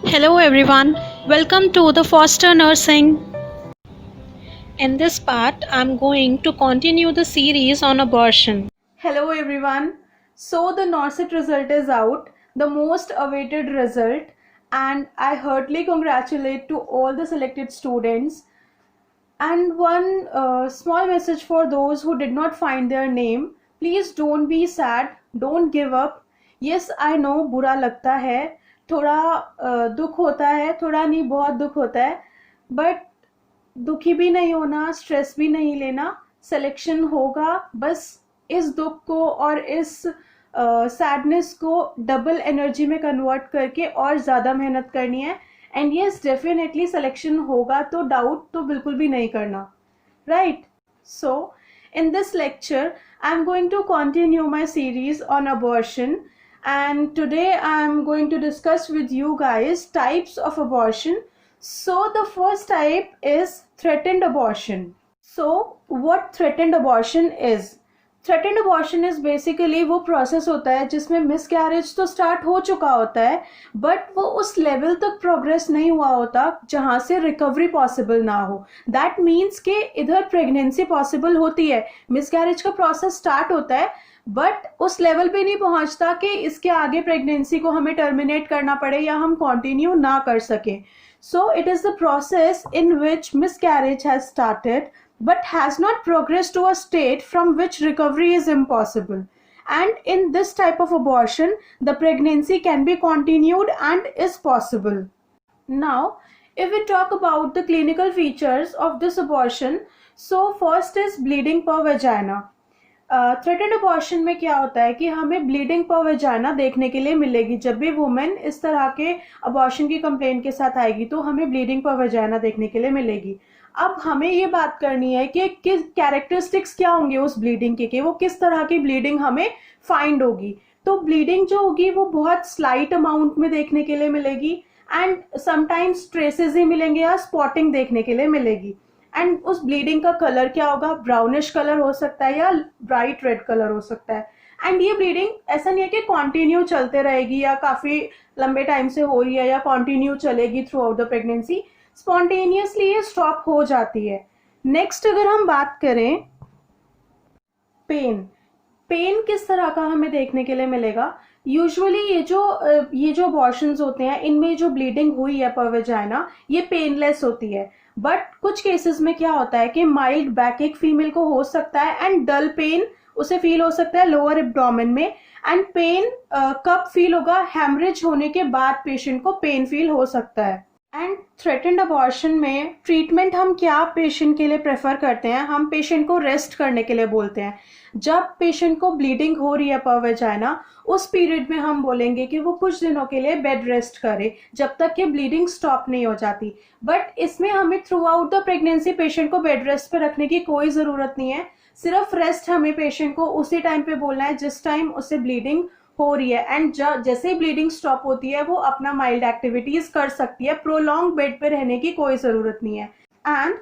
Hello everyone, welcome to the Foster Nursing. In this part, I'm going to continue the series on abortion. Hello everyone. So the NORCET result is out, the most awaited result, and I heartily congratulate to all the selected students. And one small message for those who did not find their name, please don't be sad, don't give up. Yes, I know बुरा लगता है, थोड़ा दुख होता है, थोड़ा नहीं बहुत दुख होता है, बट दुखी भी नहीं होना, स्ट्रेस भी नहीं लेना, सिलेक्शन होगा। बस इस दुख को और इस सैडनेस को डबल एनर्जी में कन्वर्ट करके और ज़्यादा मेहनत करनी है। एंड यस, डेफिनेटली सिलेक्शन होगा, तो डाउट तो बिल्कुल भी नहीं करना, right? So in this lecture I'm going to continue my series on abortion, and today I'm going to discuss with you guys types of abortion. So the first type is threatened abortion. So what threatened abortion is? Threatened abortion is basically वो process होता है जिसमें miscarriage तो start हो चुका होता है, but वो उस लेवल तक प्रोग्रेस नहीं हुआ होता जहां से रिकवरी पॉसिबल ना हो। दैट मीन्स कि इधर प्रेगनेंसी पॉसिबल होती है, मिसकैरेज का प्रोसेस स्टार्ट होता है, बट उस लेवल पे नहीं पहुंचता कि इसके आगे प्रेगनेंसी को हमें टर्मिनेट करना पड़े या हम कंटिन्यू ना कर सके। So it is the process in which miscarriage has started but has not progressed to a state from which recovery is impossible. And in this type of abortion, the pregnancy can be continued and is possible. Now, if we talk about the clinical features of this abortion, so first is bleeding per vagina. Threatened abortion में क्या होता है कि हमें bleeding पर vagina देखने के लिए मिलेगी। जब भी वुमेन इस तरह के अबॉर्शन की कंप्लेंट के साथ आएगी तो हमें ब्लीडिंग पर वेजाइना देखने के लिए मिलेगी। अब हमें ये बात करनी है कि किस कैरेक्टरिस्टिक्स क्या होंगे उस ब्लीडिंग के, वो किस तरह की ब्लीडिंग हमें फाइंड होगी। तो ब्लीडिंग जो होगी वो बहुत स्लाइट अमाउंट में देखने के लिए मिलेगी, एंड समटाइम्स ट्रेसेस ही मिलेंगे या स्पॉटिंग देखने के लिए मिलेगी। एंड उस ब्लीडिंग का कलर क्या होगा, ब्राउनिश कलर हो सकता है या ब्राइट रेड कलर हो सकता है। एंड ये ब्लीडिंग ऐसा नहीं है कि कंटिन्यू चलते रहेगी या काफी लंबे टाइम से हो रही है या कंटिन्यू चलेगी through out the pregnancy, spontaneously ये स्टॉप हो जाती है। नेक्स्ट अगर हम बात करें पेन, पेन किस तरह का हमें देखने के लिए मिलेगा। यूजुअली ये जो अबॉर्शंस होते हैं इनमें जो ब्लीडिंग हुई है पर वेजाइना ये पेनलेस होती है, बट कुछ केसेस में क्या होता है कि माइल्ड बैक एक फीमेल को हो सकता है एंड डल पेन उसे फील हो सकता है लोअर एब्डोमेन में। एंड पेन कब फील होगा, हैमरेज होने के बाद पेशेंट को पेन फील हो सकता है। एंड थ्रेटेंड अबॉर्शन में ट्रीटमेंट हम क्या पेशेंट के लिए प्रेफर करते हैं, हम पेशेंट को रेस्ट करने के लिए बोलते हैं। जब पेशेंट को ब्लीडिंग हो रही है पर वेजाइना उस पीरियड में हम बोलेंगे कि वो कुछ दिनों के लिए बेड रेस्ट करे जब तक कि ब्लीडिंग स्टॉप नहीं हो जाती। बट इसमें हमें through out the pregnancy patient को बेड रेस्ट पे रखने की कोई ज़रूरत नहीं है। सिर्फ रेस्ट हमें पेशेंट को उसी टाइम पे बोलना है जिस टाइम उसे ब्लीडिंग हो रही है, एंड जैसे ही ब्लीडिंग स्टॉप होती है वो अपना माइल्ड एक्टिविटीज कर सकती है। प्रोलॉन्ग बेड पे रहने की कोई ज़रूरत नहीं है। And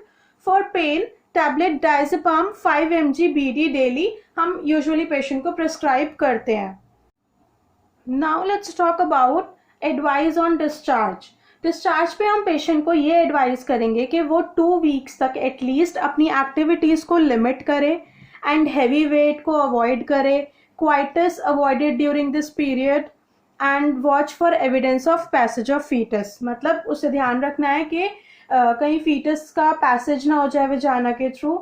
for pain tablet diazepam 5 mg BD daily हम यूजुअली पेशेंट को प्रिस्क्राइब करते हैं। Now let's talk about advice on discharge. Discharge पे हम पेशेंट को ये एडवाइस करेंगे कि वो 2 वीक्स तक एटलीस्ट अपनी एक्टिविटीज़ को लिमिट करे एंड हैवी वेट को अवॉइड करे, coitus avoided during this period, and watch for evidence of passage of foetus. मतलब उसे ध्यान रखना है कि कहीं फीटस का पैसेज ना हो जाए वेजाइना के थ्रू,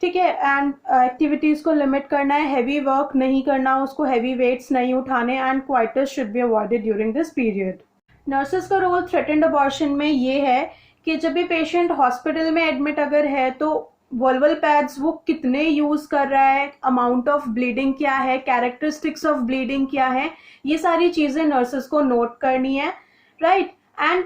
ठीक है। एंड एक्टिविटीज़ को लिमिट करना है, हैवी वर्क नहीं करना, उसको हैवी वेट्स नहीं उठाने, and coitus should be avoided during this period. Nurses का रोल थ्रेटेंड अबॉर्शन में ये है कि जब भी पेशेंट हॉस्पिटल में एडमिट अगर है तो वल्वल पैड्स वो कितने यूज़ कर रहा है, अमाउंट ऑफ ब्लीडिंग क्या है, कैरेक्टरिस्टिक्स ऑफ ब्लीडिंग क्या है, ये सारी चीज़ें नर्सेस को नोट करनी है, right. And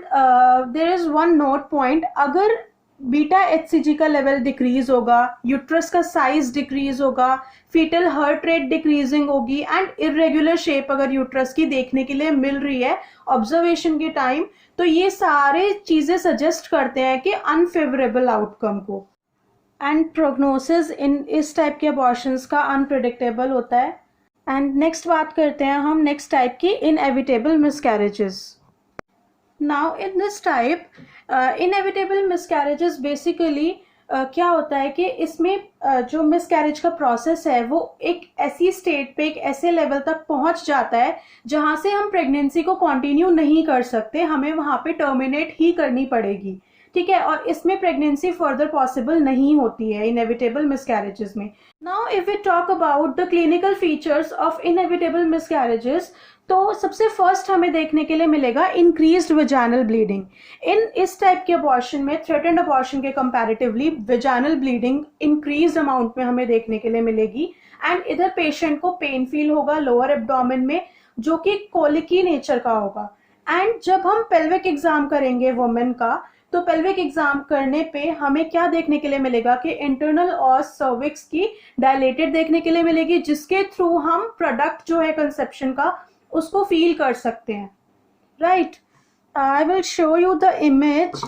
there is one note point, अगर बीटा HCG का लेवल डिक्रीज होगा, यूट्रस का साइज डिक्रीज होगा, फीटल हार्ट रेट डिक्रीजिंग होगी, एंड इरेगुलर शेप अगर यूट्रस की देखने के लिए मिल रही है ऑब्जर्वेशन के टाइम, तो ये सारे चीज़ें सजेस्ट करते हैं कि अनफेवरेबल आउटकम को। एंड प्रोग्नोसिस इन इस टाइप के अबॉर्शंस का अनप्रिडिक्टेबल होता है। एंड नेक्स्ट बात करते हैं हम नेक्स्ट टाइप की, inevitable miscarriages. Now in this type inevitable miscarriages basically क्या होता है कि इसमें जो मिसकैरेज का प्रोसेस है वो एक ऐसी स्टेट पे, एक ऐसे लेवल तक पहुंच जाता है जहां से हम प्रेगनेंसी को कंटिन्यू नहीं कर सकते, हमें वहां पे टर्मिनेट ही करनी पड़ेगी, ठीक है। और इसमें प्रेगनेंसी फर्दर पॉसिबल नहीं होती है इनएविटेबल मिसकैरेजेस में। Now if we talk about the clinical features of inevitable miscarriages, तो सबसे फर्स्ट हमें देखने के लिए मिलेगा इंक्रीज्ड वेजाइनल ब्लीडिंग। इस टाइप के अबॉर्शन में थ्रेटेंड अबॉर्शन के comparatively vaginal bleeding increase amount में हमें देखने के लिए मिलेगी। एंड इधर पेशेंट को पेन फील होगा लोअर एब्डोमेन में, जो कि कोलिकी नेचर का होगा। एंड जब हम पेल्विक एग्जाम करेंगे वुमेन का, तो पेल्विक एग्जाम करने पे हमें क्या देखने के लिए मिलेगा कि इंटरनल और सर्विक्स की डायलेटेड देखने के लिए मिलेगी, जिसके थ्रू हम प्रोडक्ट जो है कंसेप्शन का उसको फील कर सकते हैं, right. I will show you the image.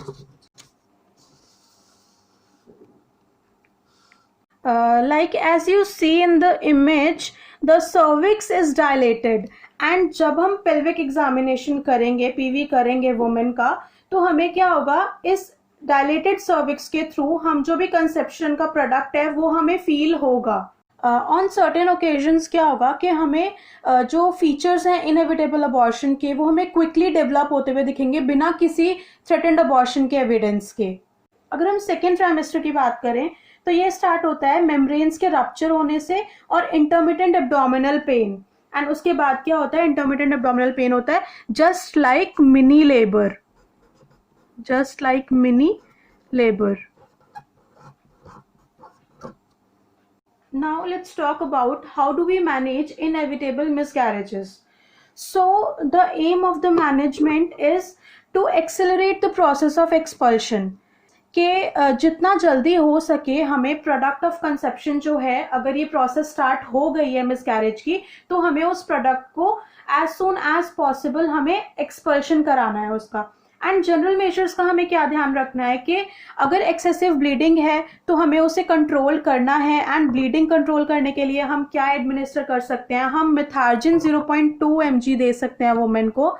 Like as you see in the image, the cervix is dilated and जब हम pelvic examination करेंगे, पीवी करेंगे वुमेन का, तो हमें क्या होगा, इस dilated cervix के थ्रू हम जो भी conception का प्रोडक्ट है वो हमें फील होगा। ऑन सर्टेन ओकेजन्स क्या होगा कि हमें जो फीचर्स हैं इनएविटेबल अबॉर्शन के वो हमें क्विकली डेवलप होते हुए दिखेंगे बिना किसी थ्रेटेंड अबॉर्शन के एविडेंस के। अगर हम सेकेंड ट्राइमेस्टर की बात करें तो ये स्टार्ट होता है मेम्ब्रेन्स के रप्चर होने से और इंटरमिटेंट एब्डोमिनल पेन। एंड उसके बाद क्या होता है, इंटरमिटेंट एब्डोमिनल पेन होता है just like mini labour, just like mini labour. Now let's talk about how do we manage inevitable miscarriages. So the aim of the management is to accelerate the process of expulsion. कि जितना जल्दी हो सके हमें product of conception जो है, अगर ये प्रोसेस स्टार्ट हो गई है मिसकैरेज की, तो हमें उस प्रोडक्ट को एज सून एज पॉसिबल हमें एक्सपल्शन कराना है उसका। एंड जनरल मेजर्स का हमें क्या ध्यान रखना है कि अगर एक्सेसिव ब्लीडिंग है तो हमें उसे कंट्रोल करना है। एंड ब्लीडिंग कंट्रोल करने के लिए हम क्या एडमिनिस्टर कर सकते हैं, हम मिथार्जिन 0.2 mg दे सकते हैं वुमेन को,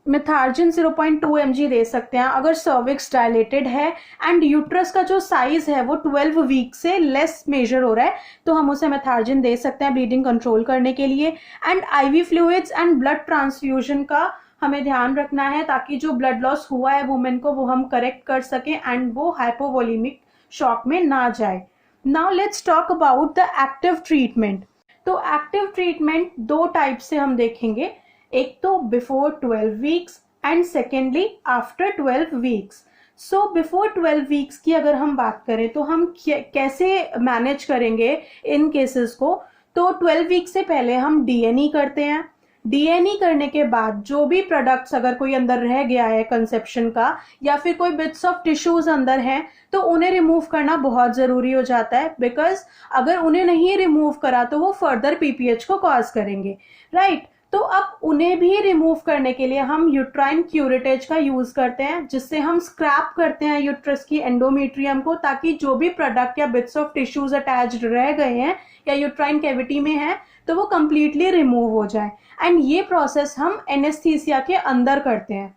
मिथार्जिन 0.2 mg दे सकते हैं अगर सर्विक्स डायलेटेड है एंड यूट्रस का जो साइज है वो 12 वीक से लेस मेजर हो रहा है, तो हम उसे मिथार्जिन दे सकते हैं ब्लीडिंग कंट्रोल करने के लिए। And ivy fluids and blood transfusion का हमें ध्यान रखना है ताकि जो ब्लड लॉस हुआ है वुमेन को वो हम करेक्ट कर सकें एंड वो हाइपोवोलेमिक शॉक में ना जाए। Now let's talk about the active treatment. तो एक्टिव ट्रीटमेंट दो टाइप से हम देखेंगे, एक तो before 12 weeks and secondly after 12 weeks. So before 12 weeks की अगर हम बात करें तो हम कैसे मैनेज करेंगे इन केसेस को, तो 12 वीक से पहले हम डीएनई करते हैं। डीएनई करने के बाद जो भी प्रोडक्ट्स अगर कोई अंदर रह गया है कंसेप्शन का या फिर कोई बिट्स ऑफ टिश्यूज अंदर हैं तो उन्हें रिमूव करना बहुत ज़रूरी हो जाता है, बिकॉज अगर उन्हें नहीं रिमूव करा तो वो फर्दर पीपीएच को कॉज करेंगे, राइट। तो अब उन्हें भी रिमूव करने के लिए हम यूट्राइन क्यूरेटेज का यूज करते हैं, जिससे हम स्क्रैप करते हैं यूट्रस की एंडोमेट्रियम को, ताकि जो भी प्रोडक्ट या बिट्स ऑफ टिश्यूज अटैच्ड रह गए हैं या यूट्राइन कैविटी में है तो वो कंप्लीटली रिमूव हो जाए। एंड ये प्रोसेस हम एनेस्थीसिया के अंदर करते हैं।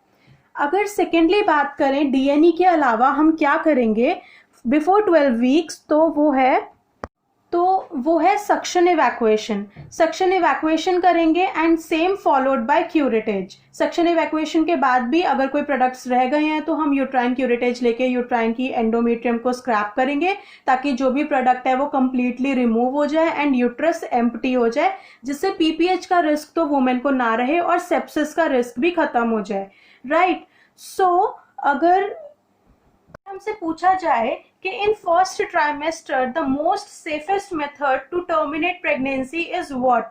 अगर सेकेंडली बात करें डीएनई के अलावा हम क्या करेंगे बिफोर 12 वीक्स, तो वो है सक्शन इवैक्यूएशन। सक्शन इवैक्यूएशन करेंगे and same followed by curettage. Suction evacuation के बाद भी अगर कोई प्रोडक्ट्स रह गए हैं तो हम यूट्राइन क्यूरेटेज लेके यूट्राइन की एंडोमेट्रियम को स्क्रैप करेंगे ताकि जो भी प्रोडक्ट है वो कंप्लीटली रिमूव हो जाए एंड यूट्रस एम्प्टी हो जाए, जिससे पीपीएच का रिस्क तो वुमेन को ना रहे और सेप्सिस का रिस्क भी खत्म हो जाए, राइट। सो अगर हमसे पूछा जाए कि in first trimester the most safest method to terminate pregnancy is what,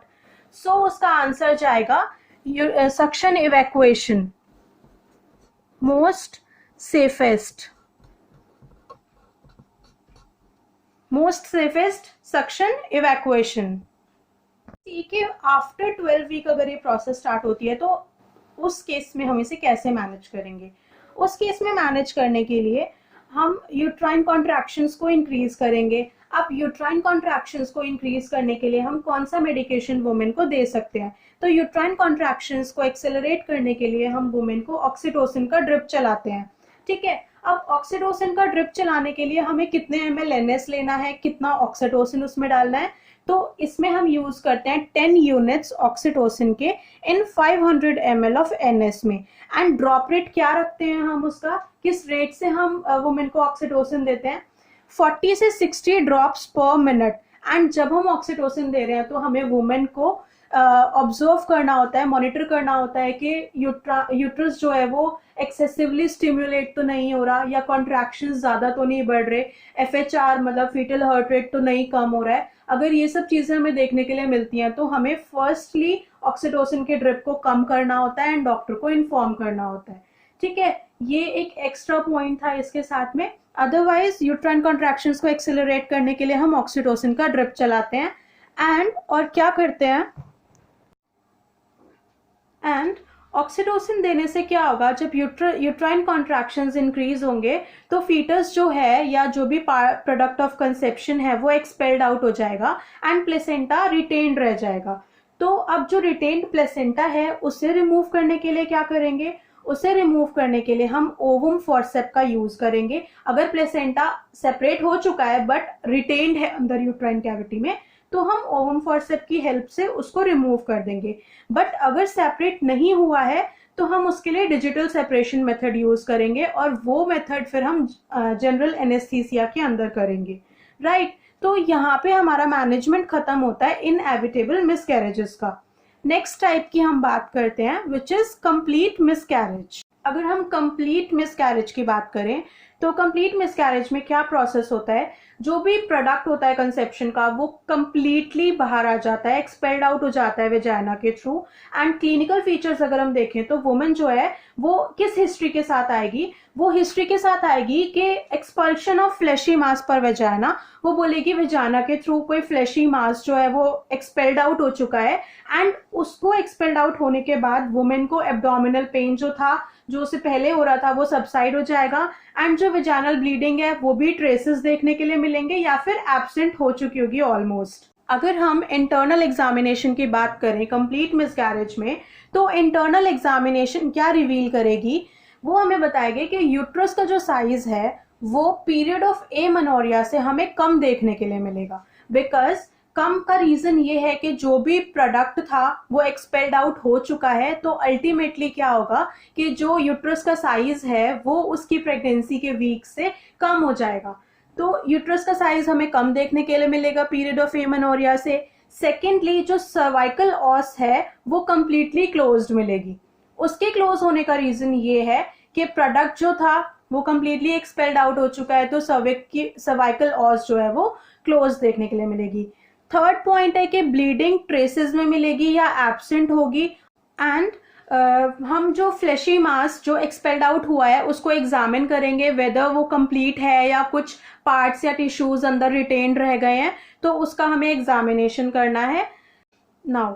so उसका आंसर जाएगा suction evacuation, most safest suction evacuation. ठीक है, आफ्टर 12 वीक अगर ये प्रोसेस स्टार्ट होती है तो उस केस में हम इसे कैसे मैनेज करेंगे। उस केस में मैनेज करने के लिए हम यूट्राइन कॉन्ट्रैक्शंस को इंक्रीज करेंगे। अब यूट्राइन कॉन्ट्रैक्शंस को इंक्रीज करने के लिए हम कौन सा मेडिकेशन वुमेन को दे सकते हैं, तो यूट्राइन कॉन्ट्रैक्शंस को एक्सेलरेट करने के लिए हम वुमेन को ऑक्सीटोसिन का ड्रिप चलाते हैं, ठीक है। अब ऑक्सीटोसिन का ड्रिप चलाने के लिए हमें कितने ml NS लेना है, कितना ऑक्सीटोसिन उसमें डालना है, तो इसमें हम यूज करते हैं 10 यूनिट्स ऑक्सीटोसिन के इन 500 ml ऑफ NS में। एंड ड्रॉप रेट क्या रखते हैं हम उसका, किस रेट से हम वुमेन को ऑक्सीटोसिन देते हैं, 40 से 60 ड्रॉप्स पर मिनट। एंड जब हम ऑक्सीटोसिन दे रहे हैं तो हमें वुमेन को ऑब्जर्व करना होता है, मॉनिटर करना होता है कि यूट्रस जो है वो एक्सेसिवली स्टिम्युलेट तो नहीं हो रहा, या कॉन्ट्रैक्शंस ज़्यादा तो नहीं बढ़ रहे, FHR मतलब फीटल हार्ट रेट तो नहीं कम हो रहा है। अगर ये सब चीज़ें हमें देखने के लिए मिलती हैं तो हमें फर्स्टली ऑक्सीटोसिन के ड्रिप को कम करना होता है एंड डॉक्टर को इन्फॉर्म करना होता है, ठीक है। ये एक एक्स्ट्रा पॉइंट था इसके साथ में। अदरवाइज यूट्राइन कॉन्ट्रैक्शंस को एक्सेलरेट करने के लिए हम ऑक्सीटोसिन का ड्रिप चलाते हैं एंड और क्या करते हैं, एंड ऑक्सीटोसिन देने से क्या होगा, जब यूट्राइन कॉन्ट्रैक्शंस इंक्रीज होंगे तो फीटस जो है या जो भी प्रोडक्ट ऑफ कंसेप्शन है वो एक्सपेल्ड आउट हो जाएगा एंड प्लेसेंटा रिटेन्ड रह जाएगा। तो अब जो रिटेन्ड प्लेसेंटा है उसे रिमूव करने के लिए क्या करेंगे, उसे रिमूव करने के लिए हम ओवम फॉर्सेप का यूज करेंगे। अगर प्लेसेंटा सेपरेट हो चुका है बट रिटेन्ड है अंदर यूट्राइन कैविटी में, तो हम ओवम फॉर्सेप की हेल्प से उसको रिमूव कर देंगे। बट अगर सेपरेट नहीं हुआ है तो हम उसके लिए डिजिटल सेपरेशन मेथड यूज करेंगे और वो मेथड फिर हम जनरल एनेस्थीसिया के अंदर करेंगे, राइट। तो यहाँ पे हमारा मैनेजमेंट खत्म होता है इनएविटेबल मिसकैरेजेस का। नेक्स्ट टाइप की हम बात करते हैं विच इज कंप्लीट मिसकैरेज। अगर हम कंप्लीट मिसकैरेज की बात करें तो कंप्लीट मिसकैरेज में क्या प्रोसेस होता है, जो भी प्रोडक्ट होता है कंसेप्शन का वो कंप्लीटली बाहर आ जाता है, एक्सपेल्ड आउट हो जाता है वेजाइना के थ्रू। एंड क्लिनिकल फीचर्स अगर हम देखें तो वुमेन जो है वो किस हिस्ट्री के साथ आएगी, वो हिस्ट्री के साथ आएगी कि एक्सपल्शन ऑफ फ्लैशी मास पर वेजाइना, वो बोलेगी वेजाइना के थ्रू कोई फ्लैशी मास जो है वो एक्सपेल्ड आउट हो चुका है। एंड उसको एक्सपेल्ड आउट होने के बाद वुमेन को एब्डोमिनल पेन जो था, जो उससे पहले हो रहा था, वो सबसाइड हो जाएगा एंड जो वेजाइनल ब्लीडिंग है वो भी ट्रेसेस देखने के लिए मिलेंगे या फिर एब्सेंट हो चुकी होगी ऑलमोस्ट। अगर हम इंटरनल एग्जामिनेशन की बात करें कंप्लीट मिसकैरेज में, तो इंटरनल एग्जामिनेशन क्या रिवील करेगी, वो हमें बताएगी कि यूट्रस का जो साइज है वो पीरियड ऑफ एमेनोरिया से हमें कम देखने के लिए मिलेगा। बिकॉज कम का रीजन ये है कि जो भी प्रोडक्ट था वो एक्सपेल्ड आउट हो चुका है, तो अल्टीमेटली क्या होगा कि जो यूट्रस का साइज है वो उसकी प्रेगनेंसी के वीक से कम हो जाएगा। तो यूट्रस का साइज हमें कम देखने के लिए मिलेगा पीरियड ऑफ एमेनोरिया से। सेकेंडली जो सर्वाइकल ऑस है वो कंप्लीटली क्लोज्ड मिलेगी। उसके क्लोज होने का रीजन ये है कि प्रोडक्ट जो था वो कंप्लीटली एक्सपेल्ड आउट हो चुका है, तो सर्वाइकल ऑस जो है वो क्लोज देखने के लिए मिलेगी। थर्ड पॉइंट है कि ब्लीडिंग ट्रेसेस में मिलेगी या एब्सेंट होगी। एंड हम जो फ्लैशी मास जो एक्सपेल्ड आउट हुआ है उसको एग्जामिन करेंगे वेदर वो कंप्लीट है या कुछ पार्ट्स या टिश्यूज अंदर रिटेन्ड रह गए हैं, तो उसका हमें एग्जामिनेशन करना है। नाउ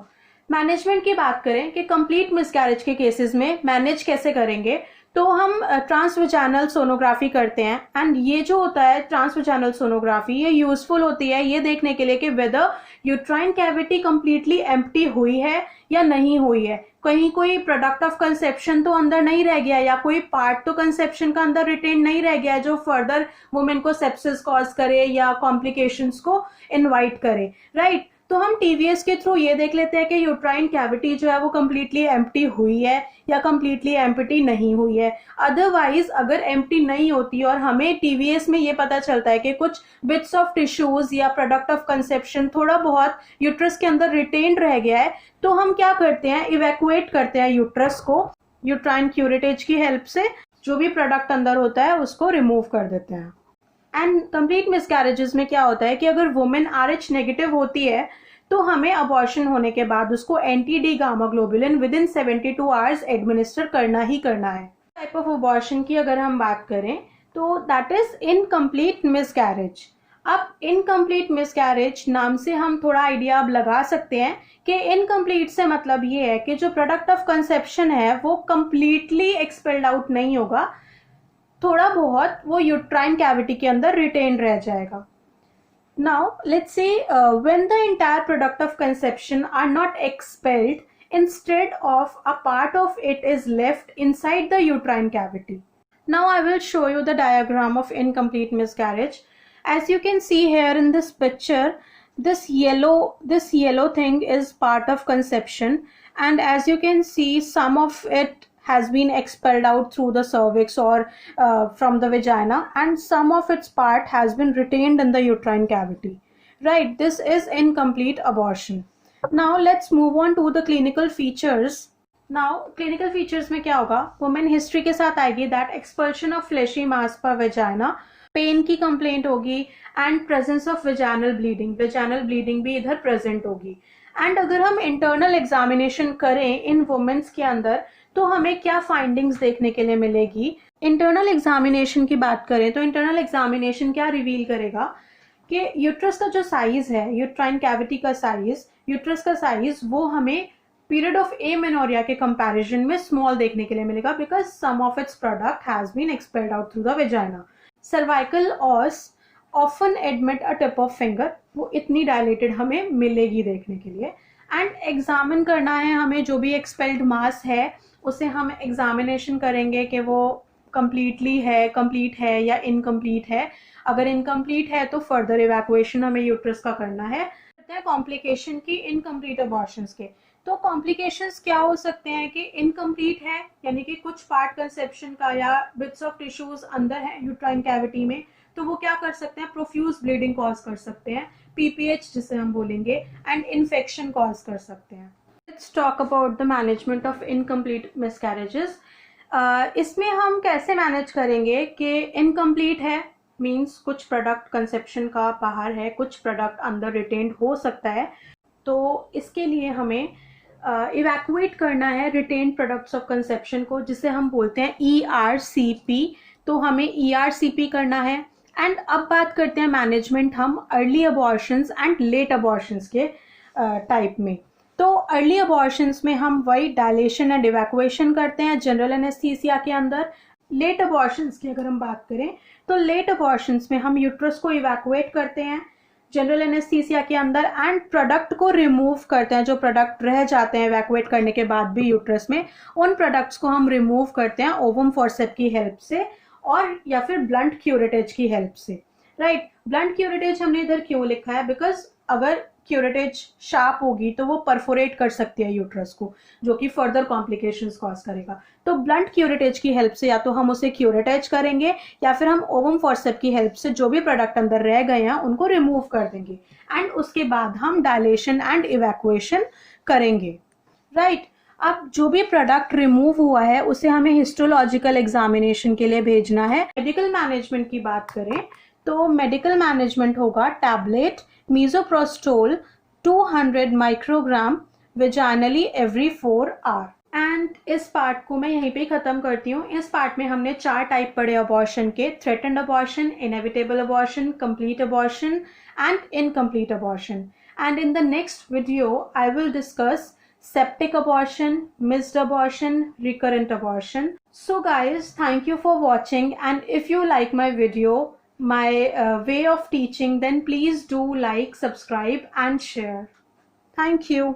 मैनेजमेंट की बात करें कि कंप्लीट मिसकैरेज के केसेस में मैनेज कैसे करेंगे, तो हम ट्रांसवेजाइनल सोनोग्राफी करते हैं। एंड ये जो होता है ट्रांसवेजाइनल सोनोग्राफी, ये यूजफुल होती है ये देखने के लिए कि whether uterine cavity completely empty हुई है या नहीं हुई है, कहीं कोई प्रोडक्ट ऑफ कंसेप्शन तो अंदर नहीं रह गया या कोई पार्ट तो कंसेप्शन का अंदर रिटेन नहीं रह गया जो फर्दर वुमेन को सेप्सिस कॉज करे या कॉम्प्लिकेशंस को इनवाइट करे, राइट। तो हम टीवीएस के थ्रू ये देख लेते हैं कि यूट्राइन कैविटी जो है वो कम्प्लीटली एम्प्टी हुई है या कम्प्लीटली एम्प्टी नहीं हुई है। अदरवाइज अगर एम्प्टी नहीं होती और हमें टीवीएस में ये पता चलता है कि कुछ बिट्स ऑफ टिश्यूज या प्रोडक्ट ऑफ कंसेप्शन थोड़ा बहुत यूट्रस के अंदर रिटेन्ड रह गया है, तो हम क्या करते हैं, इवैक्यूएट करते हैं यूट्रस को यूट्राइन क्यूरेटेज की हेल्प से, जो भी प्रोडक्ट अंदर होता है उसको रिमूव कर देते हैं। एंड कंप्लीट मिसकैरेजेस में क्या होता है कि अगर वुमेन RH नेगेटिव होती है तो हमें अबॉर्शन होने के बाद उसको anti-D gamma globulin with in 72 hours administer करना ही करना है। टाइप ऑफ अबॉर्शन की अगर हम बात करें तो दैट इज इनकम्प्लीट मिसकैरेज। अब इनकम्प्लीट मिसकैरेज नाम से हम थोड़ा आइडिया अब लगा सकते हैं कि इनकम्प्लीट से मतलब ये है कि जो प्रोडक्ट ऑफ कंसेप्शन है वो कंप्लीटली एक्सपेल्ड आउट नहीं होगा, थोड़ा बहुत वो यूट्राइन कैविटी के अंदर रिटेन रह जाएगा। Now let's say when the entire product of conception are not expelled Instead of a part of it is left inside the uterine cavity. Now I will show you the diagram of incomplete miscarriage. As you can see here in this picture, this yellow thing is part of conception, and as you can see, some of it has been expelled out through the cervix or from the vagina, and some of its part has been retained in the uterine cavity. Right, this is incomplete abortion. Now let's move on to the clinical features. Now clinical features में क्या होगा, women history के साथ आएगी that expulsion of fleshy मास पर vagina, pen की complaint होगी and presence of vaginal bleeding भी इधर प्रेजेंट होगी. एंड अगर हम इंटरनल एग्जामिनेशन करें इन वुमेन्स के अंदर तो हमें क्या फाइंडिंग्स देखने के लिए मिलेगी. इंटरनल एग्जामिनेशन की बात करें तो इंटरनल एग्जामिनेशन क्या रिवील करेगा कि यूट्रस का जो साइज है, यूट्राइन कैविटी का साइज, यूट्रस का साइज, वो हमें पीरियड ऑफ एमेनोरिया के कंपैरिजन में स्मॉल देखने के लिए मिलेगा because some of its product has been expelled out through the vagina. Cervical os often admit a tip of finger, वो इतनी डायलेटेड हमें मिलेगी देखने के लिए. एंड एग्जामिन करना है हमें जो भी एक्सपेल्ड मास है उसे हम एग्जामिनेशन करेंगे कि वो कंप्लीट है या इनकम्प्लीट है. अगर इनकम्प्लीट है तो फर्दर इवैक्यूएशन हमें यूट्रस का करना है. कॉम्प्लिकेशन की इनकम्प्लीट अबॉर्शंस के, तो कॉम्प्लिकेशंस क्या हो सकते हैं कि इनकम्प्लीट है यानी कि कुछ पार्ट कंसेप्शन का या बिट्स ऑफ टिश्यूज अंदर है यूट्राइन कैविटी में, तो वो क्या कर सकते हैं, प्रोफ्यूज ब्लीडिंग कॉज कर सकते हैं, पीपीएच जिसे हम बोलेंगे, एंड इन्फेक्शन कॉज कर सकते हैं. Let's talk about the management of incomplete miscarriages. इसमें हम कैसे मैनेज करेंगे कि इनकम्प्लीट है मीन्स कुछ प्रोडक्ट कंसेप्शन का बाहर है, कुछ प्रोडक्ट अंदर रिटेन्ड हो सकता है, तो इसके लिए हमें इवैक्यूएट करना है रिटेन्ड प्रोडक्ट्स ऑफ कंसेप्शन को, जिसे हम बोलते हैं ERCP. तो हमें ERCP करना है. एंड अब बात करते हैं मैनेजमेंट हम early abortions and let abortions के टाइप में. तो अर्ली अबॉर्शंस में हम वही डायलेशन एंड इवैक्यूएशन करते हैं जनरल एनेस्थीसिया के अंदर. लेट अबॉर्शंस की अगर हम बात करें तो लेट अबॉर्शंस में हम यूट्रस को इवैक्यूएट करते हैं जनरल एनेस्थीसिया के अंदर एंड प्रोडक्ट को रिमूव करते हैं. जो प्रोडक्ट रह जाते हैं इवैक्यूएट करने के बाद भी यूट्रस में, उन प्रोडक्ट्स को हम रिमूव करते हैं ओवम फॉर्सेप की हेल्प से और या फिर ब्लंट क्यूरेटेज की हेल्प से. राइट, ब्लंट क्यूरेटेज हमने इधर क्यों लिखा है, बिकॉज अगर क्यूरेटेज शार्प होगी तो वो परफोरेट कर सकती है यूट्रस को, जो कि फर्दर कॉम्प्लिकेशंस कॉज करेगा. तो ब्लंट क्यूरेटेज की हेल्प से या तो हम उसे क्यूरेटेज करेंगे या फिर हम ओवम फॉर्सेप की हेल्प से जो भी प्रोडक्ट अंदर रह गए हैं उनको रिमूव कर देंगे एंड उसके बाद हम डायलेशन एंड इवैक्यूएशन करेंगे. राइट, अब जो भी प्रोडक्ट रिमूव हुआ है उसे हमें हिस्टोलॉजिकल एग्जामिनेशन के लिए भेजना है. मेडिकल मैनेजमेंट की बात करें तो मेडिकल मैनेजमेंट होगा tablet misoprostol 200 microgram vaginally every 4 hour. And इस पार्ट को मैं यहीं पे ख़त्म करती हूँ. इस पार्ट में हमने 4 टाइप पढ़े अबॉर्शन के: threatened abortion, inevitable abortion, complete abortion and incomplete abortion. And in the next video I will discuss septic abortion, missed abortion, recurrent abortion. So guys, thank you for watching, and if you like my video, my way of teaching, then please do like, subscribe and share. Thank you.